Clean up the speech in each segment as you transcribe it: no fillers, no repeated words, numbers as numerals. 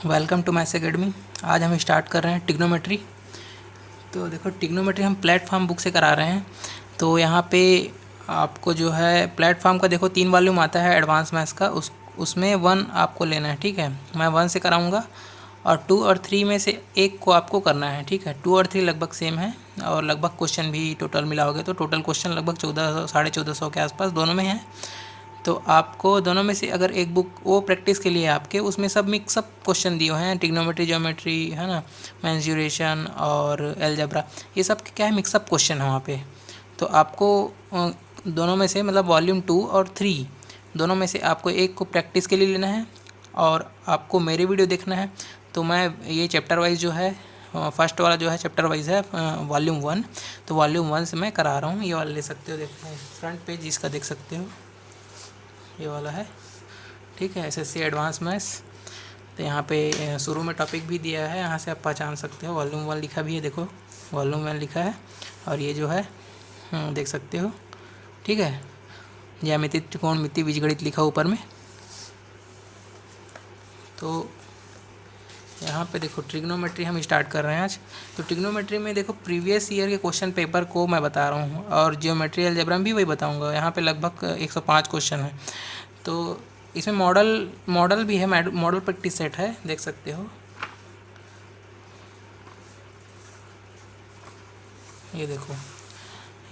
Welcome to maths academy. आज हम start कर रहे हैं ट्रिग्नोमेट्री। तो देखो, ट्रिग्नोमेट्री हम प्लेटफॉर्म बुक से करा रहे हैं। तो यहाँ पे आपको जो है प्लेटफॉर्म का देखो 3 वॉल्यूम आता है एडवांस मैथ्स का, उसमें 1 आपको लेना है। ठीक है, मैं 1 से कराऊँगा और 2 और 3 में से एक को आपको करना है। ठीक है, 2 और 3 लगभग सेम है और लगभग क्वेश्चन भी टोटल मिलाओगे तो टोटल क्वेश्चन लगभग 1400 1450 के आसपास दोनों में है। तो आपको दोनों में से अगर एक बुक वो प्रैक्टिस के लिए आपके उसमें सब मिक्सअप क्वेश्चन दिए हैं, ट्रिग्नोमेट्री, ज्योमेट्री, है ना, मेंसुरेशन और अलजेब्रा, ये सब क्या है, मिक्सअप क्वेश्चन है वहाँ पे। तो आपको दोनों में से मतलब वॉल्यूम 2 और 3 दोनों में से आपको एक को प्रैक्टिस के लिए लेना है और आपको मेरी वीडियो देखना है। तो मैं ये चैप्टर वाइज जो है, फर्स्ट वाला जो है चैप्टर वाइज है वॉल्यूम 1, तो वॉल्यूम 1 से मैं करा रहा हूँ। ये वाला ले सकते हो, देखो फ्रंट पेज इसका देख सकते हो, ये वाला है। ठीक है, एसएससी एडवांस मैथ्स। तो यहाँ पे शुरू में टॉपिक भी दिया है, यहाँ से आप पहचान सकते हो। वॉल्यूम 1 लिखा भी है, देखो वॉल्यूम 1 लिखा है। और ये जो है देख सकते हो। ठीक है, ज्यामिति, त्रिकोणमिति, बीजगणित लिखा ऊपर में। तो यहाँ पे देखो ट्रिग्नोमेट्री हम स्टार्ट कर रहे हैं आज। तो ट्रिग्नोमेट्री में देखो प्रीवियस ईयर के क्वेश्चन पेपर को मैं बता रहा हूँ और जियोमेट्री अलजेब्रा में भी वही बताऊँगा। यहाँ पे लगभग 105 क्वेश्चन है। तो इसमें मॉडल भी है, मॉडल प्रैक्टिस सेट है, देख सकते हो। ये देखो,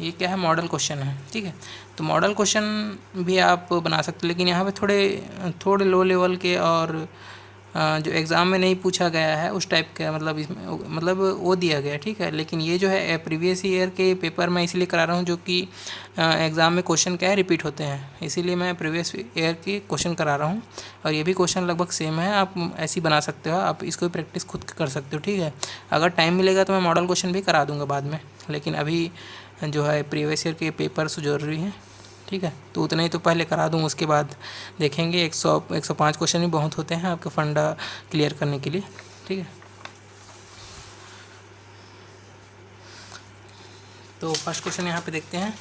ये क्या है, मॉडल क्वेश्चन है। ठीक है, तो मॉडल क्वेश्चन भी आप बना सकते हो, लेकिन यहाँ पे थोड़े लो लेवल के और जो एग्ज़ाम में नहीं पूछा गया है उस टाइप का, मतलब इसमें मतलब वो दिया गया है। ठीक है, लेकिन ये जो है प्रीवियस ईयर के पेपर मैं इसलिए करा रहा हूँ जो कि एग्ज़ाम में क्वेश्चन क्या है, रिपीट होते हैं, इसीलिए मैं प्रीवियस ईयर के क्वेश्चन करा रहा हूँ। और ये भी क्वेश्चन लगभग सेम है, आप ऐसे ही बना सकते हो, आप इसको भी प्रैक्टिस खुद कर सकते हो। ठीक है, अगर टाइम मिलेगा तो मैं मॉडल क्वेश्चन भी करा दूँगा बाद में, लेकिन अभी जो है प्रीवियस ईयर के पेपर्स ज़रूरी हैं। ठीक है, तो उतना ही तो पहले करा दूँ, उसके बाद देखेंगे। 105 क्वेश्चन भी बहुत होते हैं आपके फंडा क्लियर करने के लिए। ठीक है, तो फर्स्ट क्वेश्चन यहाँ पे देखते हैं।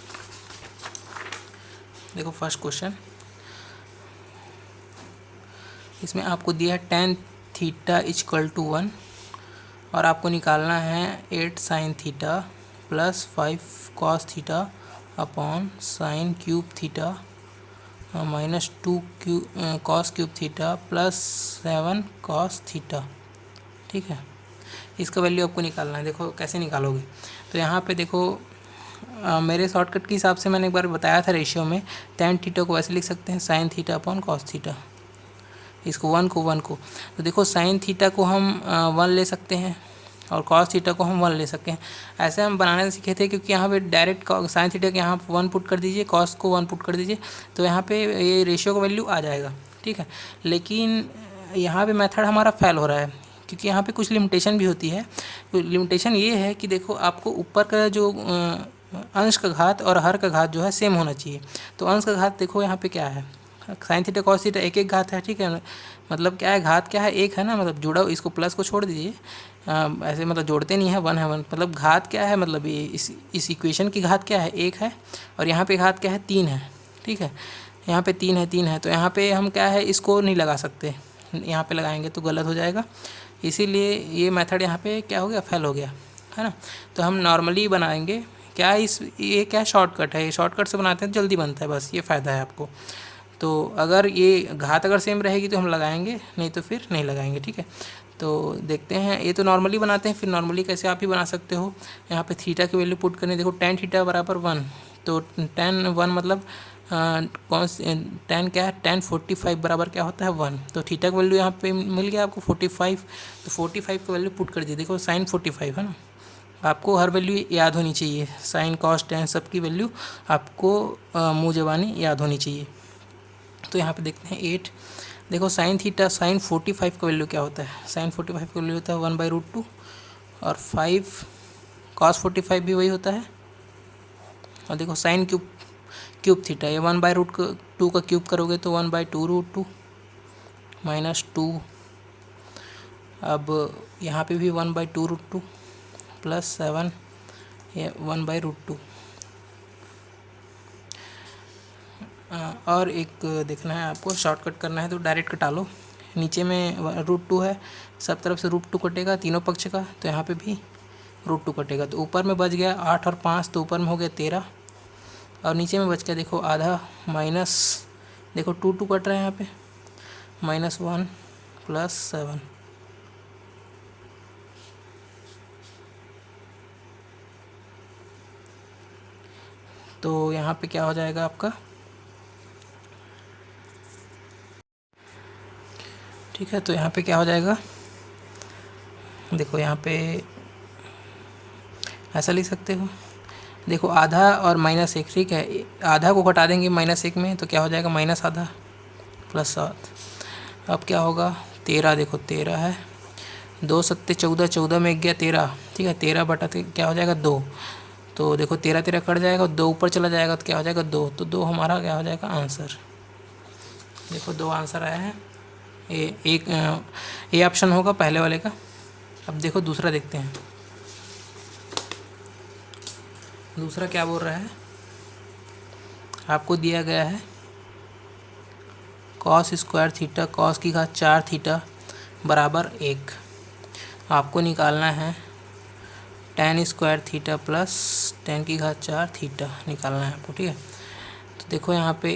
देखो फर्स्ट क्वेश्चन, इसमें आपको दिया है tan थीटा इक्वल टू 1 और आपको निकालना है 8 sin theta plus 5 cos theta upon sine cube theta minus 2 cos cube theta plus 7 cos theta. ठीक है, इसका वैल्यू आपको निकालना है। देखो कैसे निकालोगे, तो यहाँ पे देखो मेरे शॉर्टकट के हिसाब से मैंने एक बार बताया था रेशियो में, tan थीटा को वैसे लिख सकते हैं sine theta upon cos theta, इसको 1 को। तो देखो साइन थीटा को हम 1 ले सकते हैं और कॉस थीटा को हम 1 ले सकते हैं। ऐसे हम बनाने सीखे थे, क्योंकि यहाँ पे डायरेक्ट साइन थीटा के यहाँ 1 पुट कर दीजिए, कॉस को 1 पुट कर दीजिए, तो यहाँ पे ये रेशियो का वैल्यू आ जाएगा। ठीक है, लेकिन यहाँ पे मेथड हमारा फेल हो रहा है, क्योंकि यहाँ पे कुछ लिमिटेशन भी होती है। लिमिटेशन ये है कि देखो आपको ऊपर का जो अंश का घात और हर का घात जो है सेम होना चाहिए। तो अंश का घात देखो यहाँ पे क्या है, साइन थीटा कॉस थीटा एक घात है। ठीक है, मतलब क्या है, घात क्या है, एक है ना, मतलब जुड़ा, इसको प्लस को छोड़ दीजिए, ऐसे मतलब जोड़ते नहीं है, 1 है 1, मतलब घात क्या है, मतलब ये इस इक्वेशन की घात क्या है, 1 है, और यहाँ पे घात क्या है, 3 है। ठीक है, यहाँ पे 3 है, तो यहाँ पे हम क्या है, इसको नहीं लगा सकते, यहाँ पे लगाएंगे तो गलत हो जाएगा, इसीलिए ये मेथड यहाँ पे क्या हो गया, फेल हो गया, है ना। तो हम नॉर्मली बनाएंगे, क्या ये क्या शॉर्टकट है, ये शॉर्टकट से बनाते हैं तो जल्दी बनता है, बस ये फ़ायदा है आपको। तो अगर ये घात अगर सेम रहेगी तो हम लगाएंगे, नहीं तो फिर नहीं लगाएंगे। ठीक है, तो देखते हैं, ये तो नॉर्मली बनाते हैं, फिर नॉर्मली कैसे आप ही बना सकते हो। यहाँ पे थीटा की वैल्यू पुट करनी, देखो tan थीटा बराबर 1, तो tan 1 मतलब कौन tan क्या है, tan 45 बराबर क्या होता है 1, तो थीटा की वैल्यू यहाँ पे मिल गया आपको 45, तो 45 का वैल्यू पुट कर दीजिए। देखो साइन 45 है ना, आपको हर वैल्यू याद होनी चाहिए, साइन कॉस tan सबकी वैल्यू आपको मुँह ज़बानी याद होनी चाहिए। तो यहाँ पे देखते हैं 8, देखो साइन थीटा, साइन 45 का वैल्यू क्या होता है, साइन 45 का वैल्यू होता है 1/√2 और 5 cos 45 भी वही होता है। और देखो साइन क्यूब थीटा, ये 1/√2 का क्यूब करोगे तो 1/2√2 माइनस 2, अब यहाँ पे भी 1/2√2 प्लस 7, ये 1/√2। और एक देखना है आपको, शॉर्टकट करना है तो डायरेक्ट कटा लो, नीचे में √2 है, सब तरफ से √2 कटेगा तीनों पक्ष का, तो यहाँ पे भी √2 कटेगा। तो ऊपर में बच गया 8 और 5, तो ऊपर में हो गया 13, और नीचे में बच गया देखो आधा माइनस, देखो 2 कट रहा है यहाँ पे, -1 + 7। तो यहाँ पे क्या हो जाएगा आपका, ठीक है। तो यहाँ पे क्या हो जाएगा, देखो यहाँ पे ऐसा लिख सकते हो, देखो आधा और -1, ठीक है। आधा को घटा देंगे -1 में, तो क्या हो जाएगा -आधा + 7। अब क्या होगा, 13, देखो 13 है, 2 सत्ते 14, 14 में 1 गया 13, ठीक है। 13 बटा क्या हो जाएगा 2, तो देखो 13 13 कट जाएगा, 2 ऊपर चला जाएगा तो क्या हो जाएगा 2, तो 2 हमारा क्या हो जाएगा आंसर। देखो 2 आंसर आया है, ए ऑप्शन होगा पहले वाले का। अब देखो दूसरा देखते हैं, दूसरा क्या बोल रहा है, आपको दिया गया है cos² थीटा cos की घात 4 थीटा बराबर 1। आपको निकालना है tan² थीटा प्लस tan की घात 4 थीटा निकालना है आपको, ठीक है। तो देखो यहाँ पे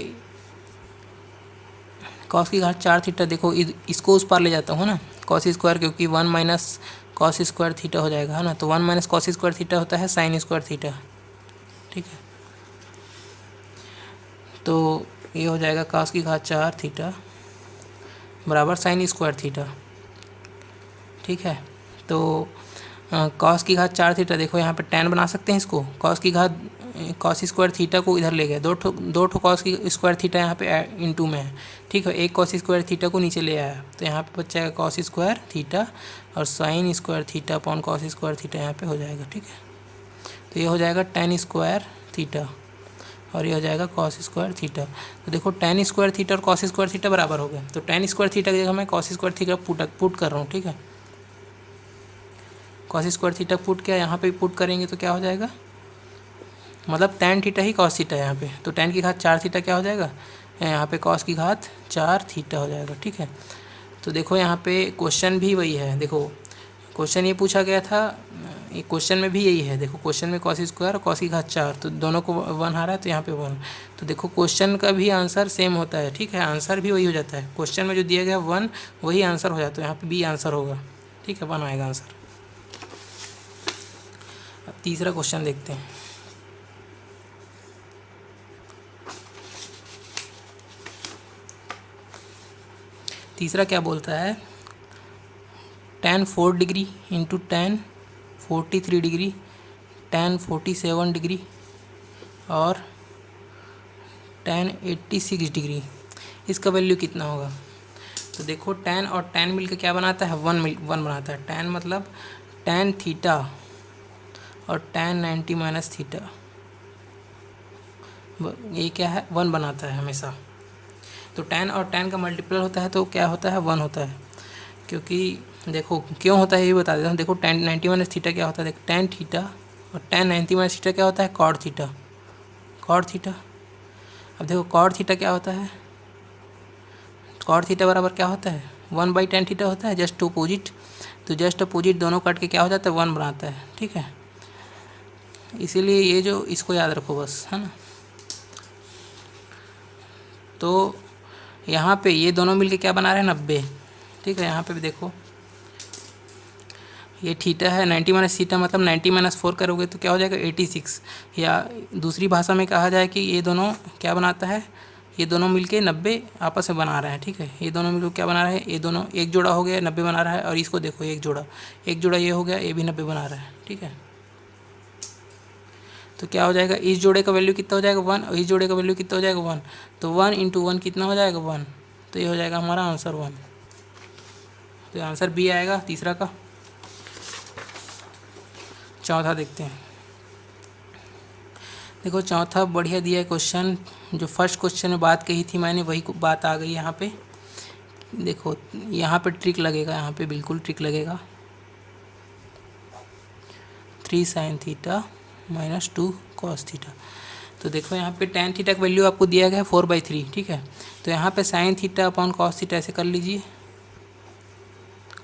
cos की घात 4 थीटा, देखो इसको उस पार ले जाता हूँ ना, cos², क्योंकि 1 - cos² थीटा हो जाएगा, है ना। तो 1 - cos² थीटा होता है sin² थीटा, ठीक है। तो ये हो जाएगा cos की घात 4 थीटा बराबर sin² थीटा, ठीक है। तो cos की घात 4 थीटा, देखो यहाँ पे tan बना सकते हैं इसको, cos² थीटा को इधर ले गए, दो ठो cos² थीटा यहाँ पे इनटू में है, ठीक है। एक cos² थीटा को नीचे ले आया, तो यहाँ पे बच जाएगा cos² थीटा और sin² theta upon cos² theta यहाँ पे हो जाएगा, ठीक है। तो ये हो जाएगा tan² थीटा और ये हो जाएगा cos² थीटा। तो देखो tan² थीटा और cos² थीटा बराबर हो गए, तो tan² थीटा की जगह मैं cos² थीटा पुट कर रहा हूँ, ठीक है। cos² थीटा पुट किया, यहाँ पे पुट करेंगे तो क्या हो जाएगा, मतलब tan थीटा ही cos थीटा है यहाँ पे, तो tan की घात 4 थीटा क्या हो जाएगा, यहाँ पे cos की घात 4 थीटा हो जाएगा, ठीक है। तो देखो यहाँ पे क्वेश्चन भी वही है, देखो क्वेश्चन ये पूछा गया था, ये क्वेश्चन में भी यही है, देखो क्वेश्चन में cos² और cos की घात 4, तो दोनों को 1 आ रहा है, तो यहाँ पे 1। तो देखो क्वेश्चन का भी आंसर सेम होता है, ठीक है, आंसर भी वही हो जाता है, क्वेश्चन में जो दिया गया 1 वही आंसर हो जाता है, यहाँ पे बी आंसर होगा, ठीक है, 1 आएगा आंसर। अब तीसरा क्वेश्चन देखते हैं। तीसरा क्या बोलता है, tan 4 degree into tan 43 degree, tan 47 degree और tan 86 डिग्री, इसका वैल्यू कितना होगा। तो देखो tan और tan मिलकर क्या बनाता है, 1 बनाता है। tan मतलब tan थीटा और tan 90 माइनस थीटा, ये क्या है 1 बनाता है हमेशा। तो tan और tan का मल्टीपल होता है तो क्या होता है 1 होता है, क्योंकि देखो क्यों होता है ये बता देता हूँ। देखो tan 90 माइनस थीटा क्या होता है, देखो tan थीटा और tan 90 माइनस थीटा क्या होता है, cot थीटा। अब देखो cot थीटा क्या होता है, cot थीटा बराबर क्या होता है 1/tan थीटा होता है, जस्ट अपोजिट। तो जस्ट अपोजिट दोनों कट के क्या हो जाता है 1 बनाता है, ठीक है। इसीलिए ये जो इसको याद रखो बस, है ना। तो यहाँ पे ये दोनों मिलके क्या बना रहे हैं 90, ठीक है। यहाँ पे भी देखो ये थीटा है, 90 माइनस थीटा मतलब 90 माइनस 4 करोगे तो क्या हो जाएगा 86, या दूसरी भाषा में कहा जाए कि ये दोनों क्या बनाता है, ये दोनों मिलके 90 आपस में बना रहे हैं, ठीक है। ये दोनों मिलकर क्या बना रहे हैं, ये दोनों एक जोड़ा हो गया 90 बना रहा है, और इसको देखो एक जोड़ा ये हो गया, ये भी 90 बना रहा है, ठीक है। तो क्या हो जाएगा, इस जोड़े का वैल्यू कितना हो जाएगा 1 और इस जोड़े का वैल्यू कितना हो जाएगा 1, तो 1 × 1 कितना हो जाएगा 1, तो ये हो जाएगा हमारा आंसर 1। तो आंसर बी आएगा तीसरा का। चौथा देखते हैं। देखो चौथा बढ़िया दिया है क्वेश्चन, जो फर्स्ट क्वेश्चन में बात कही थी मैंने वही बात आ गई यहाँ पे। देखो यहाँ पे ट्रिक लगेगा, यहाँ पे बिल्कुल ट्रिक लगेगा। 3 sin theta minus 2 cos theta. तो देखो यहाँ पे tan थीटा का वैल्यू आपको दिया गया है 4/3, ठीक है। तो यहाँ पे sin theta upon cos theta ऐसे कर लीजिए,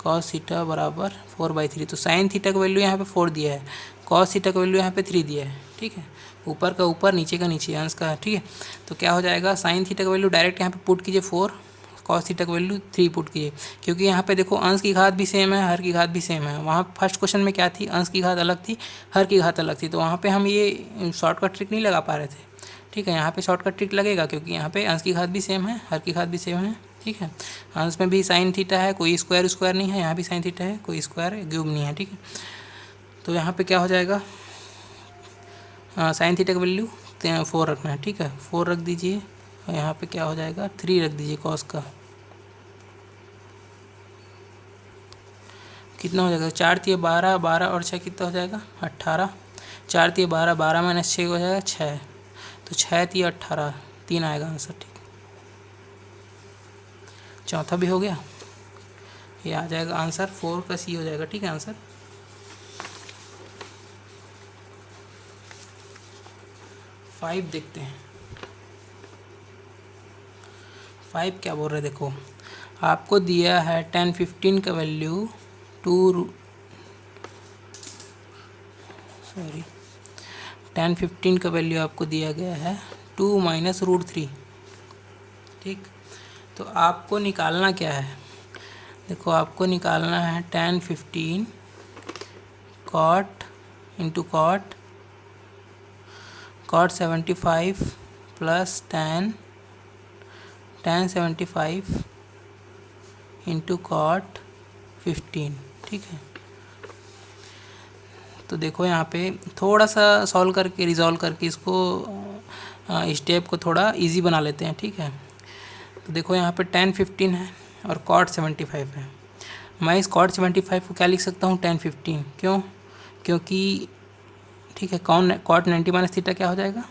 कॉस थीटा बराबर 4/3। तो साइन थीटा का वैल्यू यहाँ पे 4 दिया है, कॉस थीटा का वैल्यू यहाँ पे 3 दिया है, ठीक है। ऊपर का ऊपर, नीचे का नीचे, अंश का, ठीक है। तो क्या हो जाएगा, साइन थीटा का वैल्यू डायरेक्ट यहाँ पे पुट कीजिए 4, कॉस थीटा का वैल्यू 3 पुट कीजिए, क्योंकि यहाँ पे देखो अंश की घात भी सेम है, हर की घात भी सेम है। वहाँ फर्स्ट क्वेश्चन में क्या थी, अंश की घात अलग थी, हर की घात अलग थी, तो वहाँ पे हम ये शॉर्टकट ट्रिक नहीं लगा पा रहे थे, ठीक है। यहाँ पे शॉर्टकट ट्रिक लगेगा, क्योंकि यहाँ पे अंश की घात भी सेम है, हर की घात भी सेम है, ठीक है। अंश में भी साइन थीटा है, कोई स्क्वायर स्क्वायर नहीं है, यहाँ भी साइन थीटा है, कोई स्क्वायर क्यूब नहीं है, ठीक है। तो यहाँ पे क्या हो जाएगा, साइन थीटा का वैल्यू 4 रखना है, ठीक है, 4 रख दीजिए। और यहाँ पे क्या हो जाएगा, 3 रख दीजिए कॉस का। कितना हो जाएगा, 4 तिया 12, 12 और 6 कितना हो जाएगा 18, 4 तिया 12, 12 माइनस 6 हो जाएगा 6, तो 6 तिया 18, 3 आएगा आंसर, ठीक। चौथा भी हो गया, ये आ जाएगा आंसर, 4 का सी हो जाएगा, ठीक है आंसर। फाइव देखते हैं, 5 क्या बोल रहे हैं, देखो आपको दिया है 10 15 का वैल्यू 10 15 का वैल्यू आपको दिया गया है 2 माइनस √3, ठीक। तो आपको निकालना क्या है, देखो आपको निकालना है 10 15 cot into cot 75 plus tan 75 into cot 15, ठीक है। तो देखो यहाँ पे थोड़ा सा सॉल्व करके, रिजॉल्व करके इसको स्टेप को थोड़ा इजी बना लेते हैं, ठीक है। तो देखो यहाँ पे tan 15 है और कॉट 75 है। मैं इस कॉट 75 को क्या लिख सकता हूँ, tan 15, क्यों, क्योंकि ठीक है, कॉट 90 माइनस थीटा क्या हो जाएगा,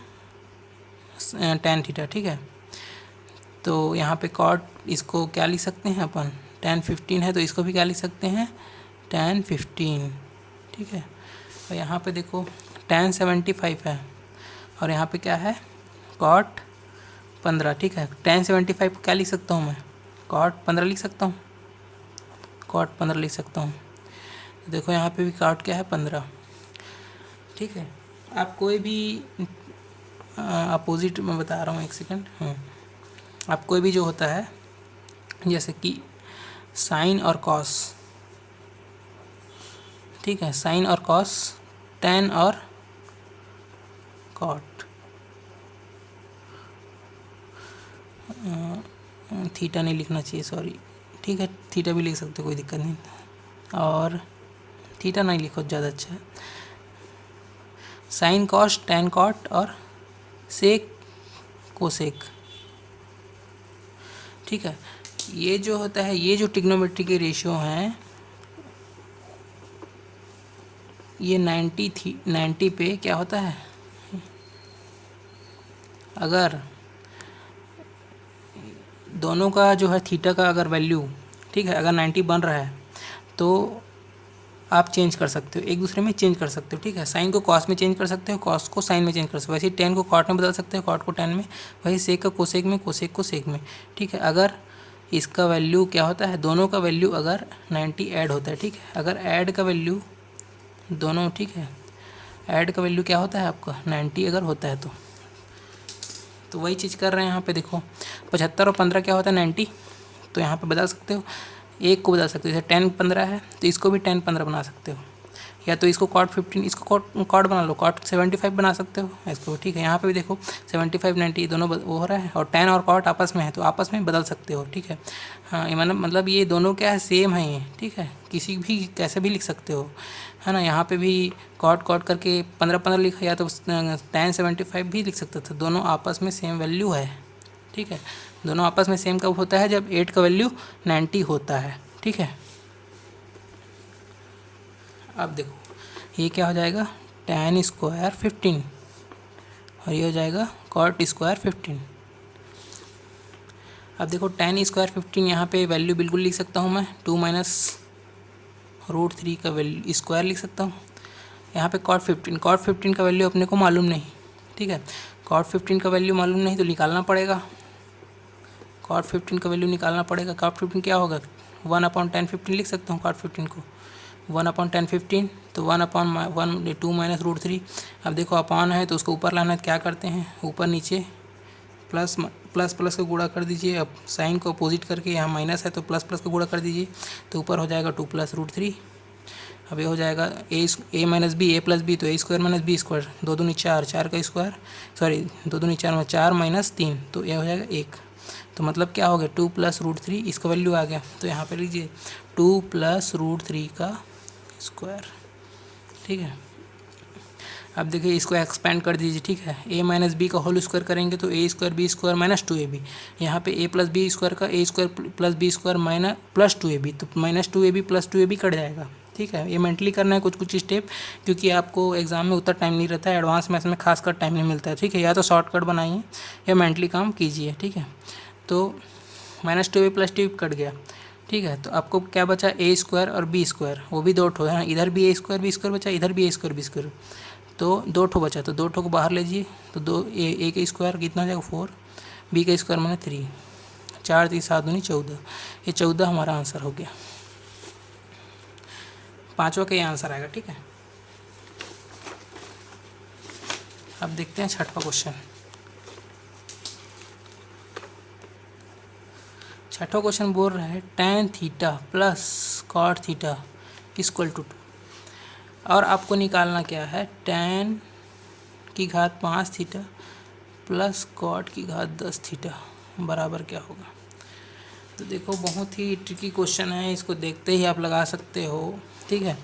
tan थीटा, ठीक है। तो यहाँ पे कॉट, इसको क्या लिख सकते हैं अपन, tan 15 है तो इसको भी क्या लिख सकते हैं, tan 15, ठीक है। और यहाँ पे देखो tan 75 है और यहाँ पे क्या है, कॉट 15, ठीक है। tan 75 को क्या लिख सकता हूँ मैं, कॉट 15 लिख सकता हूँ, कॉट 15 लिख सकता हूँ। तो देखो यहाँ पे भी कॉट क्या है, 15, ठीक है। आप कोई भी अपोजिट में बता रहा हूँ, एक सेकंड, आप कोई भी जो होता है, जैसे कि साइन और कॉस, ठीक है, साइन और कॉस, tan और कॉट, थीटा नहीं लिखना चाहिए, सॉरी, ठीक है, थीटा भी लिख सकते हो, कोई दिक्कत नहीं, और थीटा नहीं लिखो, ज़्यादा अच्छा है। साइन कॉस, tan कॉट और सेक कोसेक, ठीक है। ये जो होता है, ये जो ट्रिग्नोमेट्री के रेशियो हैं, ये 90 पे क्या होता है, अगर दोनों का जो है थीटा का अगर वैल्यू, ठीक है, अगर 90 बन रहा है तो आप चेंज कर सकते हो, एक दूसरे में चेंज कर सकते हो, ठीक है। साइन को कॉस में चेंज कर सकते हो, कॉस को साइन में चेंज कर सकते हो, वैसे ही tan को कॉट में बदल सकते हो, कॉट को tan में, वही सेक का कोसेक में, कोसेक को सेक में, ठीक है। अगर इसका वैल्यू क्या होता है, दोनों का वैल्यू अगर 90 ऐड होता है, ठीक है, अगर ऐड का वैल्यू दोनों, ठीक है, ऐड का वैल्यू क्या होता है आपका 90 अगर होता है तो वही चीज़ कर रहे हैं यहाँ पे। देखो 75 और 15 क्या होता है 90, तो यहाँ पे बदल सकते हो, एक को बदल सकते हो, जैसे tan 15 है तो इसको भी tan 15 बना सकते हो, या तो इसको cot 15, इसको cot बना लो, cot 75 बना सकते हो इसको, ठीक है। यहाँ पे भी देखो 75 90 दोनों वो हो रहा है, और tan और cot आपस में है तो आपस में बदल सकते हो, ठीक है। हाँ, ये मतलब ये दोनों क्या है, सेम है ये, ठीक है, किसी भी कैसे भी लिख सकते हो, है ना। यहाँ पे भी cot करके 15 लिखा, या तो tan 75 भी लिख सकते थे, दोनों आपस में सेम वैल्यू है, ठीक है। दोनों आपस में सेम कब होता है, जब 8 का वैल्यू 90 होता है, ठीक है। अब देखो ये क्या हो जाएगा, tan स्क्वायर 15 और ये हो जाएगा cot स्क्वायर 15। अब देखो tan स्क्वायर 15, यहाँ पे वैल्यू बिल्कुल लिख सकता हूँ मैं, 2 माइनस √3 का वैल्यू स्क्वायर लिख सकता हूँ। यहाँ पे cot 15 का वैल्यू अपने को मालूम नहीं, ठीक है। cot 15 का वैल्यू मालूम नहीं तो निकालना पड़ेगा, cot 15 का वैल्यू निकालना पड़ेगा। cot 15 क्या होगा, 1/1015 लिख सकता हूँ cot 15 को 1/1015, तो 1/2 माइनस √3। अब देखो अपॉन है तो उसको ऊपर लाना है, क्या करते हैं ऊपर नीचे प्लस प्लस का गुणा कर दीजिए। अब साइन को अपोजिट करके यहाँ माइनस है तो प्लस का गुणा कर दीजिए, तो ऊपर हो जाएगा 2 + √3। अब ये हो जाएगा a minus b a plus b, तो a² माइनस बी स्क्वायर, 2 दूनी 4, 4 का स्क्वायर, सॉरी 2 दूनी 4 में 4 माइनस 3, तो ये हो जाएगा 1। तो मतलब क्या हो गया 2 + √3, इसका वैल्यू आ गया। तो यहाँ पे लीजिए 2 + √3 का स्क्वायर, ठीक है। अब देखिए इसको एक्सपेंड कर दीजिए, ठीक है। a माइनस बी का होल स्क्वायर करेंगे तो a² b² माइनस 2ab, यहाँ पे a प्लस बी स्क्वायर का a² plus b square minus plus 2ab, तो minus 2ab plus 2ab cut जाएगा, ठीक है। ये मेंटली करना है कुछ स्टेप, क्योंकि आपको एग्जाम में उतना टाइम नहीं रहता है, एडवांस मैथ्स में खासकर टाइम नहीं मिलता है, ठीक है। या तो शॉर्टकट बनाइए या मेंटली काम कीजिए, ठीक है। तो minus 2ab plus 2ab cut गया, ठीक है। तो आपको क्या बचा a² और b², वो भी 2 ठो है, इधर भी a² b² बचा, इधर भी a² b², तो 2 ठो बचा, तो 2 ठो को बाहर लीजिए, तो 2 a का स्क्वायर कितना हो जाएगा 4, b का स्क्वायर मैंने 3, 4 3 7 दूनी 14, ये 14 हमारा आंसर हो गया। पांचवा का ये आंसर आएगा, ठीक है। अब देखते हैं छठवां क्वेश्चन। छठवां क्वेश्चन बोल रहा है tan theta plus cot theta equal to 2, और आपको निकालना क्या है tan की घात 5 थीटा प्लस cot की घात 10 थीटा बराबर क्या होगा। तो देखो बहुत ही ट्रिकी क्वेश्चन है, इसको देखते ही आप लगा सकते हो, ठीक है।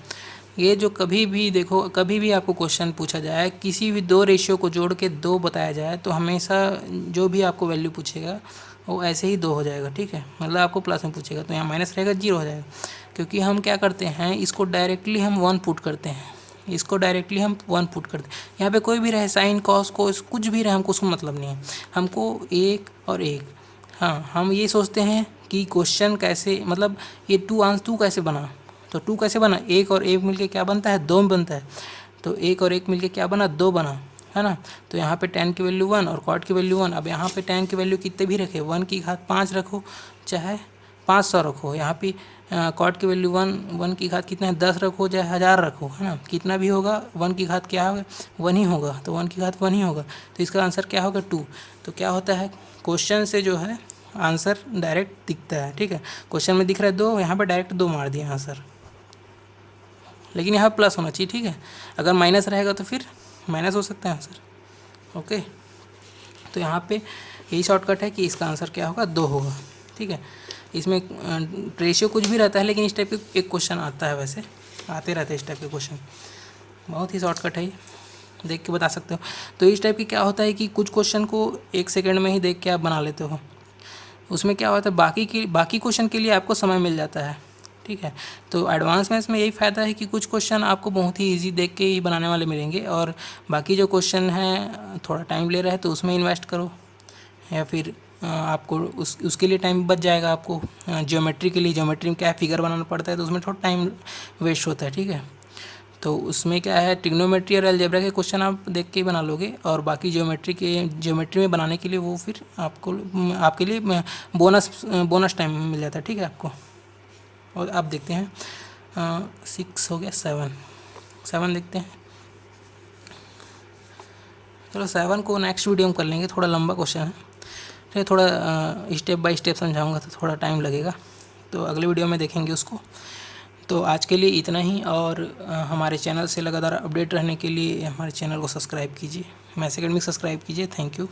ये जो कभी भी देखो, कभी भी आपको क्वेश्चन पूछा जाए, किसी भी 2 रेशियो को जोड़ के 2 बताया जाए, तो हमेशा जो भी आपको वैल्यू पूछेगा वो ऐसे ही 2 हो जाएगा, ठीक है। मतलब आपको प्लस में पूछेगा तो यहाँ माइनस रहेगा, 0 हो जाएगा, क्योंकि हम क्या करते हैं इसको डायरेक्टली हम 1 पुट करते हैं, इसको डायरेक्टली हम 1 पुट करते हैं। यहाँ पे कोई भी रहे साइन कॉस कोस कुछ भी रहे, हमको उसको मतलब नहीं है, हमको 1 और 1। हाँ, हम ये सोचते हैं कि क्वेश्चन कैसे, मतलब ये 2 कैसे बना, तो 2 कैसे बना, 1 और 1 मिलके क्या बनता है 2 बनता है, तो 1 और 1 मिलके क्या बना 2 बना, है ना। तो यहाँ पे tan की वैल्यू 1 और cot की वैल्यू 1। अब यहाँ पे tan की वैल्यू कितने भी रखे, 1 की घात 5 रखो चाहे 500 रखो, यहाँ पे cot की वैल्यू 1 की घात कितना है 10 रखो चाहे 1000 रखो, है ना, कितना भी होगा 1 की घात क्या होगा 1 ही होगा, तो 1 की घात 1 ही होगा, तो इसका आंसर क्या होगा 2। तो क्या होता है क्वेश्चन से जो है आंसर डायरेक्ट दिखता है, ठीक है। क्वेश्चन में दिख रहा है 2, यहाँ पर डायरेक्ट 2 मार दिया आंसर, लेकिन यहाँ प्लस होना चाहिए, ठीक है। अगर माइनस रहेगा तो फिर माइनस हो सकता है आंसर, ओके। तो यहाँ पे यही शॉर्टकट है कि इसका आंसर क्या होगा 2 होगा, ठीक है। इसमें रेशियो कुछ भी रहता है, लेकिन इस टाइप के एक क्वेश्चन आता है, वैसे आते रहते हैं इस टाइप के क्वेश्चन, बहुत ही शॉर्टकट है ये, देख के बता सकते हो। तो इस टाइप की क्या होता है कि कुछ क्वेश्चन को 1 सेकेंड में ही देख के आप बना लेते हो, उसमें क्या होता है बाकी क्वेश्चन के लिए आपको समय मिल जाता है, ठीक है। तो एडवांस मैथ्स में यही फ़ायदा है कि कुछ क्वेश्चन आपको बहुत ही इजी देख के ही बनाने वाले मिलेंगे, और बाकी जो क्वेश्चन हैं थोड़ा टाइम ले रहा है तो उसमें इन्वेस्ट करो, या फिर आपको उसके लिए टाइम बच जाएगा। आपको ज्योमेट्री के लिए, ज्योमेट्री में क्या है फिगर बनाना पड़ता है, तो उसमें थोड़ा टाइम वेस्ट होता है, ठीक है। तो उसमें क्या है ट्रिग्नोमेट्री और अलजेब्रा के क्वेश्चन आप देख के ही बना लोगे, और बाकी ज्योमेट्री में बनाने के लिए वो फिर आपके लिए बोनस टाइम मिल जाता है, ठीक है आपको। और आप देखते हैं 6 हो गया, 7 देखते हैं। चलो 7 को नेक्स्ट वीडियो में कर लेंगे, थोड़ा लंबा क्वेश्चन है, फिर थोड़ा स्टेप बाय स्टेप समझाऊंगा तो थोड़ा टाइम लगेगा, तो अगले वीडियो में देखेंगे उसको। तो आज के लिए इतना ही, और हमारे चैनल से लगातार अपडेट रहने के लिए हमारे चैनल को सब्सक्राइब कीजिए, मैथ्स अकेडमी सब्सक्राइब कीजिए। Thank you.